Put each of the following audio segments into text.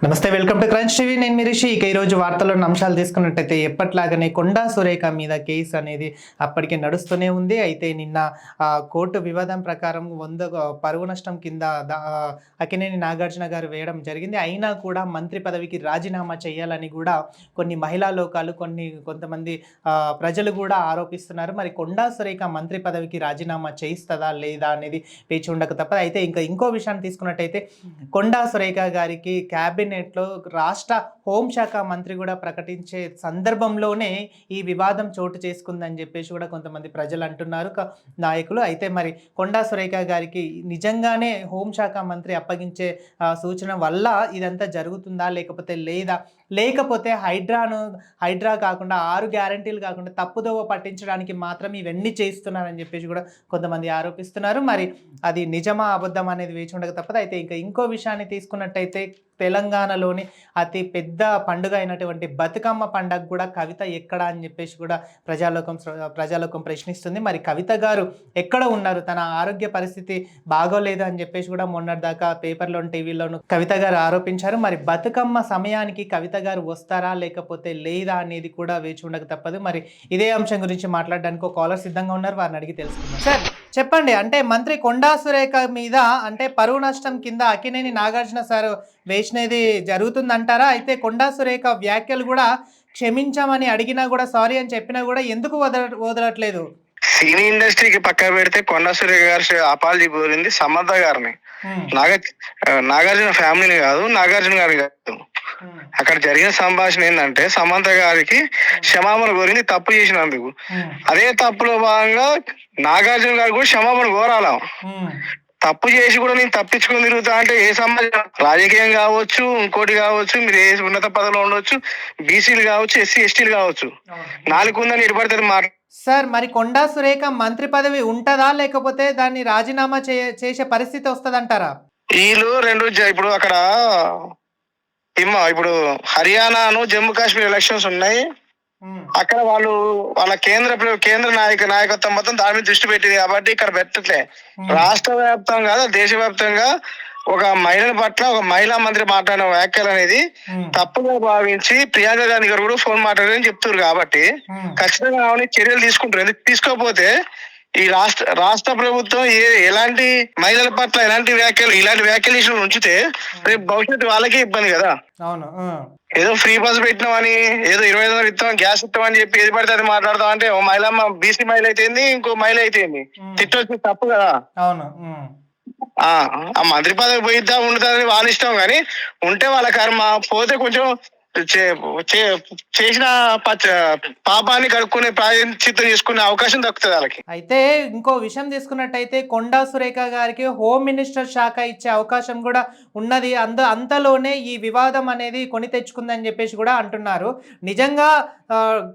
నమస్తే, welcome to crunch TV. నేను మీ రిషి. ఇక ఈరోజు వార్తల్లోని అంశాలు తీసుకున్నట్టయితే ఎప్పట్లాగానే కొండా సురేఖ మీద కేసు అనేది అప్పటికే నడుస్తూనే ఉంది. అయితే నిన్న కోర్టు వివాదం ప్రకారం 100 పరువు నష్టం కింద అక్కినేని నాగార్జున గారు వేయడం జరిగింది. అయినా కూడా మంత్రి పదవికి రాజీనామా చేయాలని కూడా కొన్ని మహిళా లోకాలు కొంతమంది ప్రజలు కూడా ఆరోపిస్తున్నారు. మరి కొండా సురేఖ మంత్రి పదవికి రాజీనామా చేయిస్తుందా లేదా అనేది వేచి ఉండక తప్పదు. అయితే ఇంకో విషయాన్ని తీసుకున్నట్టయితే కొండా సురేఖ గారికి క్యాబినెట్లో రాష్ట్ర హోంశాఖ మంత్రి కూడా ప్రకటించే సందర్భంలోనే ఈ వివాదం చోటు చేసుకుందని చెప్పేసి కూడా కొంతమంది ప్రజలు అంటున్నారు, నాయకులు. అయితే మరి కొండా సురేఖ గారికి నిజంగానే హోంశాఖ మంత్రి అప్పగించే సూచన వల్ల ఇదంతా జరుగుతుందా లేకపోతే హైడ్రా కాకుండా 6 గ్యారంటీలు కాకుండా తప్పుదోవ పట్టించడానికి మాత్రం ఇవన్నీ చేస్తున్నారని చెప్పేసి కూడా కొంతమంది ఆరోపిస్తున్నారు. మరి అది నిజమా అబద్ధం అనేది వేచి ఉండక తప్పదు. అయితే ఇంకో విషయాన్ని తీసుకున్నట్టయితే తెలంగాణలోని అతి పెద్ద పండుగ అయినటువంటి బతుకమ్మ పండుగ కూడా కవిత ఎక్కడ అని చెప్పేసి కూడా ప్రజాలోకం ప్రశ్నిస్తుంది. మరి కవిత గారు ఎక్కడ ఉన్నారు? తన ఆరోగ్య పరిస్థితి బాగోలేదు అని చెప్పేసి కూడా మొన్నటిదాకా పేపర్లోను టీవీలోను కవిత గారు ఆరోపించారు. మరి బతుకమ్మ సమయానికి కవిత గారు వస్తారా లేకపోతే లేదా అనేది కూడా వేచి ఉండక తప్పదు. మరి ఇదే అంశం గురించి మాట్లాడడానికి ఒక కాలర్ సిద్ధంగా ఉన్నారు, వారిని అడిగి తెలుసుకుందాం. సార్ చెప్పండి, అంటే మంత్రి కొండా సురేఖ మీద అంటే పరువు నష్టం కింద అక్కినేని నాగార్జున సార్ వేసినది జరుగుతుందంటారా? అయితే కొండా సురేఖ వ్యాఖ్యలు కూడా క్షమించామని అడిగినా కూడా, సారీ అని చెప్పినా కూడా ఎందుకు వదలట్లేదు? సినీ ఇండస్ట్రీకి పక్క పెడితే కొండా సురేఖ గారు అపాలజీ కోరింది సమంత గారిని, నాగార్జున ఫ్యామిలీని కాదు, నాగార్జున గారిని కాదు. అక్కడ జరిగిన సంభాషణ ఏంటంటే సమంత గారికి క్షమాపణ కోరింది తప్పు చేసినందుకు. అదే తప్పులో భాగంగా నాగార్జున గారు కూడా క్షమాపణ కోరాల. తప్పు చేసి కూడా నేను తప్పించుకుని తిరుగుతా అంటే ఏ సమాజం? రాజకీయం కావచ్చు, ఇంకోటి కావచ్చు, మీరు ఏ ఉన్నత పదవిలో ఉండొచ్చు, బీసీలు కావచ్చు, ఎస్సీ ఎస్టీలు కావచ్చు, 4 ఉందని ఇడపడుతుంది మాట. సార్ మరి కొండా సురేఖ మంత్రి పదవి ఉంటదా లేకపోతే దాన్ని రాజీనామా చేసే పరిస్థితి వస్తుందంటారా? వీళ్ళు ఇప్పుడు అక్కడ ఇప్పుడు హర్యానాను జమ్మూ కాశ్మీర్ ఎలక్షన్స్ ఉన్నాయి. అక్కడ వాళ్ళ కేంద్ర నాయకత్వం మొత్తం దాని మీద దృష్టి పెట్టింది కాబట్టి ఇక్కడ పెట్టట్లే. రాష్ట్ర వ్యాప్తంగా కాదు, దేశవ్యాప్తంగా ఒక మహిళల పట్ల ఒక మహిళా మంత్రి మాట్లాడిన వ్యాఖ్యలు అనేది తప్పుగా భావించి ప్రియాంక గాంధీ గారు కూడా ఫోన్ మాట్లాడారని చెప్తారు. కాబట్టి ఖచ్చితంగా చర్యలు తీసుకుంటారు. ఎందుకు తీసుకోకపోతే ఈ రాష్ట్ర ప్రభుత్వం ఎలాంటి మహిళల పట్ల ఇలాంటి వ్యాఖ్యలు ఉంచితే రేపు భవిష్యత్తు వాళ్ళకే ఇబ్బంది కదా. ఏదో ఫ్రీ బస్ పెట్టినామని, ఏదో 25,000 ఇస్తాం, గ్యాస్ ఇస్తామని చెప్పి ఏది పడితే అది మాట్లాడతాం అంటే ఓ మహిళ బీసీ మహిళ అయితేంది, ఇంకో మహిళ అయితేంది, తిట్టొచ్చి తప్పు కదా. ఆ మంత్రి పదవి పోయిద్దా ఉండదని వాళ్ళ ఇష్టం, కానీ ఉంటే వాళ్ళ కర్మ, పోతే కొంచెం చేసిన పాపాన్ని కడుక్కునే ప్రాయశ్చిత్తం చేసుకునే అవకాశం దక్కుతుంది వాళ్ళకి. అయితే ఇంకో విషయం తీసుకున్నట్టయితే కొండా సురేఖ గారికి హోమ్ మినిస్టర్ శాఖ ఇచ్చే అవకాశం కూడా ఉన్నది. అంతలోనే ఈ వివాదం అనేది కొని తెచ్చుకుందని చెప్పేసి కూడా అంటున్నారు. నిజంగా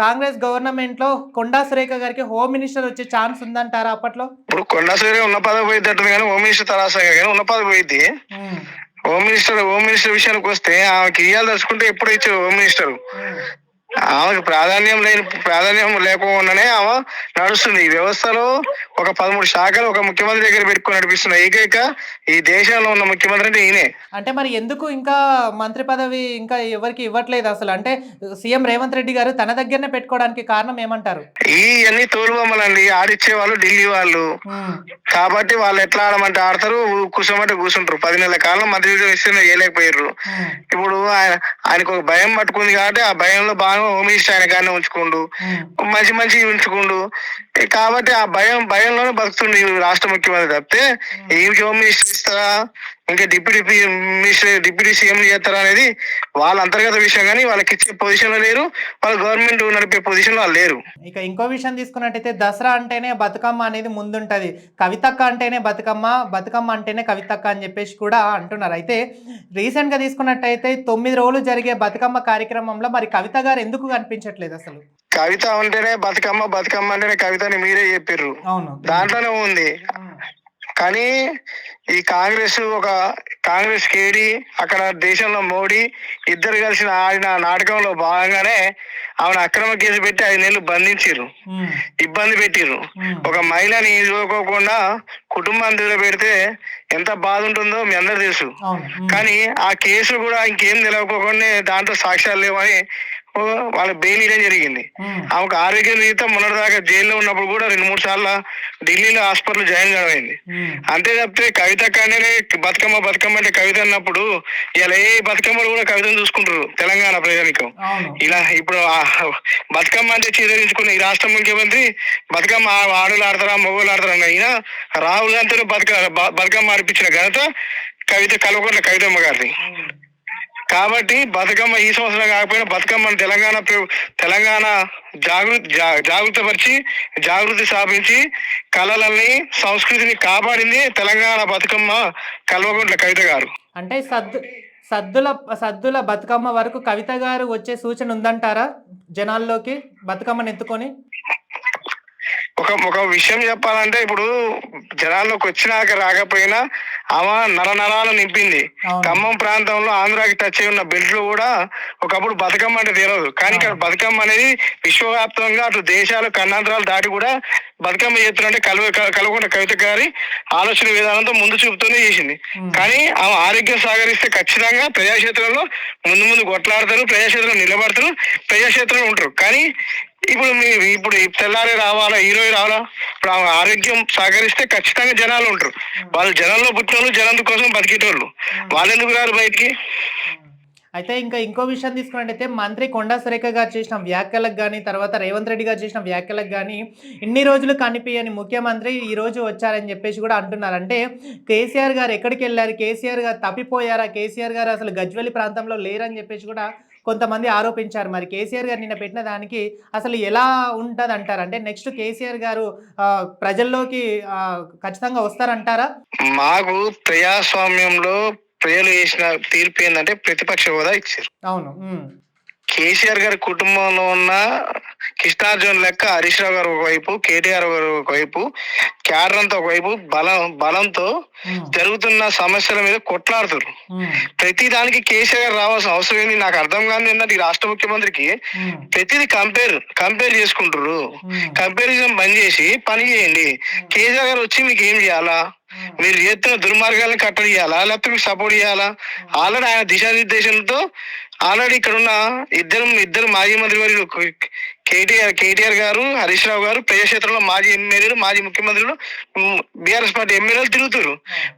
కాంగ్రెస్ గవర్నమెంట్ లో కొండా సురేఖ గారికి హోమ్ మినిస్టర్ వచ్చే ఛాన్స్ ఉందంటారా అప్పట్లో? ఇప్పుడు కొండా సురేఖ ఉన్న పదవి పోయిద్దంటుంది కానీ హోమ్ మినిస్టర్ తరాసా కానీ ఉన్న పదవి పోయిద్ది. హోమ్ మినిస్టర్ విషయానికి వస్తే ఆమెకి ఇయ్యాలి తలుచుకుంటే ఎప్పుడు ఇచ్చారు హోమ్ మినిస్టర్. ఆమెకు ప్రాధాన్యం లేకుండానే ఆమె నడుస్తుంది. ఈ వ్యవస్థలో ఒక 13 శాఖలు ఒక ముఖ్యమంత్రి దగ్గర పెట్టుకుని నడిపిస్తున్న ఏకైక ఈ దేశంలో ఉన్న ముఖ్యమంత్రి అంటే ఈయనే. అంటే మరి ఎందుకు ఇంకా మంత్రి పదవి ఇంకా ఎవరికి ఇవ్వట్లేదు అసలు? అంటే సీఎం రేవంత్ రెడ్డి గారు తన దగ్గరనే పెట్టుకోవడానికి కారణం ఏమంటారు? ఇవన్నీ తోలుబొమ్మలండి, ఆడిచ్చే వాళ్ళు ఢిల్లీ వాళ్ళు. కాబట్టి వాళ్ళు ఎట్లా ఆడమంటే ఆడతారు, కూర్చోమంటే కూర్చుంటారు. 10 నెలల కాలం మంత్రి ఇస్తే చేయలేకపోయారు. ఇప్పుడు ఆయనకు ఒక భయం పట్టుకుంది కాబట్టి ఆ భయంలో బాగా హోమ్ మినిస్టర్ ఆయన కానీ ఉంచుకుండు, మంచి ఉంచుకుండు. కాబట్టి ఆ భయంలోనే బతుకుతుండే రాష్ట్ర ముఖ్యమంత్రి తప్పితే ఈమెకి హోమ్ మినిస్టర్ ఇస్తారా, ఇంకా డిప్యూటీ సీఎం చేస్తారా అనేది వాళ్ళ అంతర్గత విషయం. కానీ వాళ్ళకి ఇచ్చే పొజిషన్ లో లేరు, వాళ్ళ గవర్నమెంట్ నడిపే పొజిషన్ లో వాళ్ళు లేరు. ఇక ఇంకో విషయం తీసుకున్నట్టయితే దసరా అంటేనే బతుకమ్మ అనేది ముందుంటది, కవితక్క అంటేనే బతుకమ్మ అంటేనే కవితక్క అని చెప్పేసి కూడా అంటున్నారు. అయితే రీసెంట్ గా తీసుకున్నట్టయితే 9 రోజులు జరిగే బతుకమ్మ కార్యక్రమంలో మరి కవిత గారు ఎందుకు కనిపించట్లేదు అసలు? కవిత అంటేనే బతుకమ్మ అంటేనే కవిత అని మీరే చెప్పారు, దాంట్లోనే ఉంది. కానీ ఈ కాంగ్రెస్ కేడి అక్కడ దేశంలో మోడీ ఇద్దరు కలిసి ఆడిన నాటకంలో భాగంగానే ఆమెను అక్రమ కేసు పెట్టి 5 నెలలు బంధించారు, ఇబ్బంది పెట్టిర్రు. ఒక మహిళని చూసుకోకుండా కుటుంబాన్ని దూర పెడితే ఎంత బాధ ఉంటుందో మీ అందరు తెలుసు. కానీ ఆ కేసు కూడా ఇంకేం తెలియకోకుండా దాంట్లో సాక్ష్యాలు లేవని వాళ్ళ బెయిల్ ఇవ్వడం జరిగింది. ఆమెకు ఆరోగ్య రీత్యా మొన్నటిదాకా జైల్లో ఉన్నప్పుడు కూడా 2-3 సార్లు ఢిల్లీలో హాస్పిటల్ జాయిన్ కావైంది. అంతే తప్పితే కవిత కానీ బతుకమ్మ బతుకమ్మ అంటే కవిత అన్నప్పుడు ఇలా ఏ బతుకమ్మలు కూడా కవితను చూసుకుంటారు తెలంగాణ ప్రజానికం. ఇలా ఇప్పుడు బతుకమ్మ అంటే చీదరించుకున్న ఈ రాష్ట్ర ముఖ్యమంత్రి బతుకమ్మ ఆడలు ఆడతారా మగవాళ్ళు ఆడతారా అయినా రాహుల్ గాంధీతో బతుకమ్మ ఆడిపించిన ఘనత కల్వకుంట్ల కవితమ్మ గారిది. కాబట్టి బతుకమ్మ ఈ సంవత్సరం కాకపోయినా బతుకమ్మను తెలంగాణ జాగృతపరిచి జాగృతి స్థాపించి కళలని సంస్కృతిని కాపాడింది తెలంగాణ బతుకమ్మ కల్వకుంట్ల కవిత గారు. అంటే సద్దుల బతుకమ్మ వరకు కవిత గారు వచ్చే సూచన ఉందంటారా జనాల్లోకి బతుకమ్మను ఎత్తుకొని? ఒక విషయం చెప్పాలంటే ఇప్పుడు జనాల్లోకి వచ్చినాక రాకపోయినా ఆమె నరాలను నింపింది. ఖమ్మం ప్రాంతంలో ఆంధ్రాకి టచ్ అయి ఉన్న బెల్ట్లు కూడా ఒకప్పుడు బతుకమ్మ అంటే తెలియదు, కానీ ఇక్కడ బతుకమ్మ అనేది విశ్వవ్యాప్తంగా అటు దేశాలు కన్నాంతరాలు దాటి కూడా బతుకమ్మ చేస్తున్నట్టే కల్వకుంట్ల కవిత గారి ఆలోచన విధానంతో ముందు చూపుతూనే చేసింది. కానీ ఆమె ఆరోగ్యం సహకరిస్తే ఖచ్చితంగా ప్రజాక్షేత్రంలో ముందు కొట్లాడతారు, ప్రజాక్షేత్రంలో నిలబడతారు, ప్రజాక్షేత్రంలో ఉంటారు. కానీ ఇప్పుడు తెల్లారే రావాలా, హీరో రావాలా, ఇప్పుడు ఆరోగ్యం సహకరిస్తే ఖచ్చితంగా జనాలు ఉంటారు. వాళ్ళు జనంలో పుట్టినోళ్ళు, జనం కోసం బతికేటోళ్ళు, వాళ్ళు ఎందుకు రారు బయటికి? అయితే ఇంకో విషయం తీసుకున్నట్టయితే మంత్రి కొండా సురేఖ గారు చేసిన వ్యాఖ్యలకు కానీ, తర్వాత రేవంత్ రెడ్డి గారు చేసిన వ్యాఖ్యలకు కానీ ఇన్ని రోజులు కనిపించని ముఖ్యమంత్రి ఈ రోజు వచ్చారని చెప్పేసి కూడా అంటున్నారు. అంటే కేసీఆర్ గారు ఎక్కడికి వెళ్ళారు, కేసీఆర్ గారు తప్పిపోయారా, కేసీఆర్ గారు అసలు గజ్వెల్లి ప్రాంతంలో లేరని చెప్పేసి కూడా కొంతమంది ఆరోపించారు. మరి కేసీఆర్ గారు నిన్న పెట్టిన దానికి అసలు ఎలా ఉంటుంది అంటారు? అంటే నెక్స్ట్ కేసీఆర్ గారు ప్రజల్లోకి ఖచ్చితంగా వస్తారంటారా? మాకు ప్రజాస్వామ్యంలో ప్రజలు చేసిన తీర్పు ఏంటంటే ప్రతిపక్ష హోదా ఇచ్చారు. అవును. కేసీఆర్ గారి కుటుంబంలో ఉన్న కృష్ణార్జున్ లెక్క హరీష్ రావు గారు ఒకవైపు, కేటీఆర్ గారు ఒకవైపు, క్యాడర్ అంతా ఒకవైపు బలంతో జరుగుతున్న సమస్యల మీద కొట్లాడుతారు. ప్రతి దానికి కేసీఆర్ గారు రావాల్సిన అవసరం ఏంటి? నాకు అర్థం కాదు ఏంటంటే ఈ రాష్ట్ర ముఖ్యమంత్రికి ప్రతిది కంపేర్ చేసుకుంటారు. కంపారిజన్ బంద్ చేసి పని చేయండి. కేసీఆర్ గారు వచ్చి మీకు ఏం చేయాలా? మీరు చేస్తున్న దుర్మార్గాలను కట్టడి చేయాలా, లేకపోతే మీకు సపోర్ట్ చేయాలా? ఆల్రెడీ ఆయన దిశానిర్దేశంతో ఆల్రెడీ ఇక్కడ ఉన్న ఇద్దరు మాజీ మంత్రి వర్యులు కేటీఆర్ గారు, హరీష్ రావు గారు ప్రజాక్షేత్రంలో మాజీ ఎమ్మెల్యేలు, మాజీ ముఖ్యమంత్రులు, బీఆర్ఎస్ పార్టీ ఎమ్మెల్యేలు తిరుగుతారు.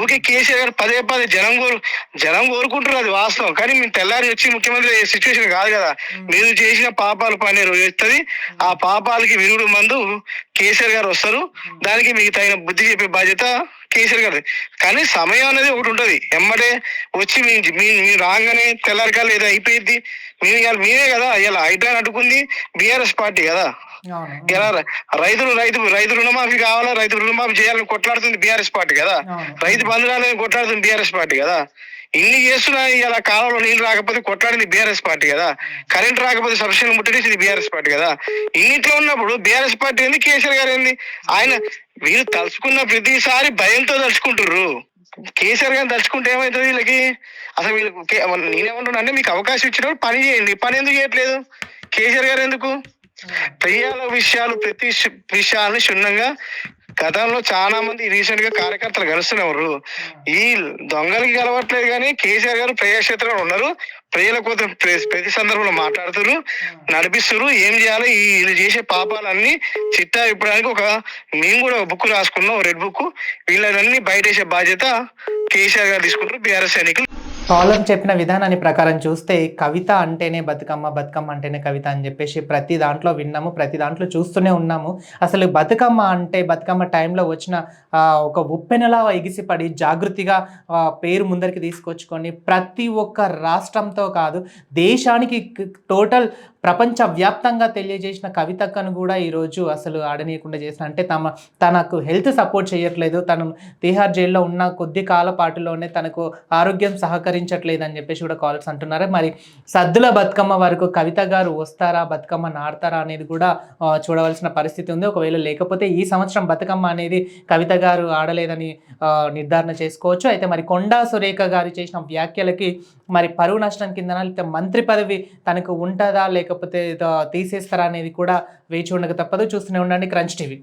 ఊకే కేసీఆర్ గారు పదే జనం కోరుకుంటారు, అది వాస్తవం. కానీ మేము తెల్లారి వచ్చి ముఖ్యమంత్రి సిచ్యువేషన్ కాదు కదా. మీరు చేసిన పాపాలు పనే రోజు వస్తుంది. ఆ పాపాలకి విరుగుడు మందు కేసీఆర్ గారు వస్తారు. దానికి మీకు తగిన బుద్ధి చెప్పే బాధ్యత కేసీఆర్ గారు. కానీ సమయం అనేది ఒకటి ఉంటది. ఎమ్మడే వచ్చి మీరు రాగానే తెల్లారికాలు ఏదో అయిపోయింది. మీరే కదా ఇలా హైడ్రాన్ అడ్డుకుంది బీఆర్ఎస్ పార్టీ కదా. ఇలా రైతు రుణమాఫీ కావాలా, రైతు రుణమాఫీ చేయాలని కొట్లాడుతుంది బీఆర్ఎస్ పార్టీ కదా. రైతు బంధురాలని కొట్లాడుతుంది బీఆర్ఎస్ పార్టీ కదా. ఇన్ని చేస్తున్నా ఇలా కాలంలో నీళ్ళు రాకపోతే కొట్లాడింది బీఆర్ఎస్ పార్టీ కదా. కరెంట్ రాకపోతే సబ్సిడీ ముట్టడిసింది బీఆర్ఎస్ పార్టీ కదా. ఇన్నిట్లో ఉన్నప్పుడు బీఆర్ఎస్ పార్టీ ఏంది, కేసీఆర్ గారు ఏంది? ఆయన వీళ్ళు తలుచుకున్న ప్రతిసారి భయంతో తలుచుకుంటారు. కేసీఆర్ గారిని తలుచుకుంటే ఏమవుతుంది వీళ్ళకి? అసలు వీళ్ళకి నేనేమంటున్నా అంటే మీకు అవకాశం ఇచ్చినప్పుడు పని చేయండి. పని ఎందుకు చేయట్లేదు కేసీఆర్ గారు? ఎందుకు ప్రతి విషయాలను క్షుణ్ణంగా గతంలో చాలా మంది రీసెంట్ గా కార్యకర్తలు కలుస్తున్నారు. ఈ దొంగలకి కలవట్లేదు, కానీ కేసీఆర్ గారు ప్రజాక్షేత్రంలో ఉన్నారు. ప్రజల కోసం ప్రతి సందర్భంలో మాట్లాడుతున్నారు, నడిపిస్తున్నారు. ఏం చేయాలో వీళ్ళు చేసే పాపాలన్నీ చిట్టా ఇప్పడానికి మేము కూడా ఒక బుక్ రాసుకున్నాం, రెడ్ బుక్. వీళ్ళని బయటేసే బాధ్యత కేసీఆర్ గారు తీసుకుంటారు, బీఆర్ఎస్ సైనికులు. కాలం చెప్పిన విధానాన్ని ప్రకారం చూస్తే కవిత అంటేనే బతుకమ్మ, బతుకమ్మ అంటేనే కవిత అని చెప్పేసి ప్రతి దాంట్లో విన్నాము, ప్రతి దాంట్లో చూస్తూనే ఉన్నాము. అసలు బతుకమ్మ అంటే బతుకమ్మ టైంలో వచ్చిన ఒక ఉప్పెనలా ఎగిసిపడి జాగృతిగా పేరు ముందరికి తీసుకొచ్చుకొని ప్రతి ఒక్క రాష్ట్రంతో కాదు దేశానికి టోటల్ ప్రపంచవ్యాప్తంగా తెలియజేసిన కవితక్కను కూడా ఈరోజు అసలు ఆడనీయకుండా చేసిన, అంటే తనకు హెల్త్ సపోర్ట్ చేయట్లేదు, తను తిహార్ జైల్లో ఉన్న కొద్ది కాల పాటులోనే తనకు ఆరోగ్యం సహకరించట్లేదు అని చెప్పేసి కూడా కాలర్స్ అంటున్నారు. మరి సద్దుల బతుకమ్మ వరకు కవిత గారు వస్తారా, బతుకమ్మ నాడతారా అనేది కూడా చూడవలసిన పరిస్థితి ఉంది. ఒకవేళ లేకపోతే ఈ సంవత్సరం బతుకమ్మ అనేది కవిత గారు ఆడలేదని నిర్ధారణ చేసుకోవచ్చు. అయితే మరి కొండా సురేఖ గారు చేసిన వ్యాఖ్యలకి మరి పరువు నష్టం కిందన లేకపోతే మంత్రి పదవి తనకు ఉంటుందా, లేకపోతే లేకపోతే తీసేస్తారా అనేది కూడా వేచి ఉండక తప్పదు. చూస్తూనే ఉండండి క్రంచ్ టీవీ.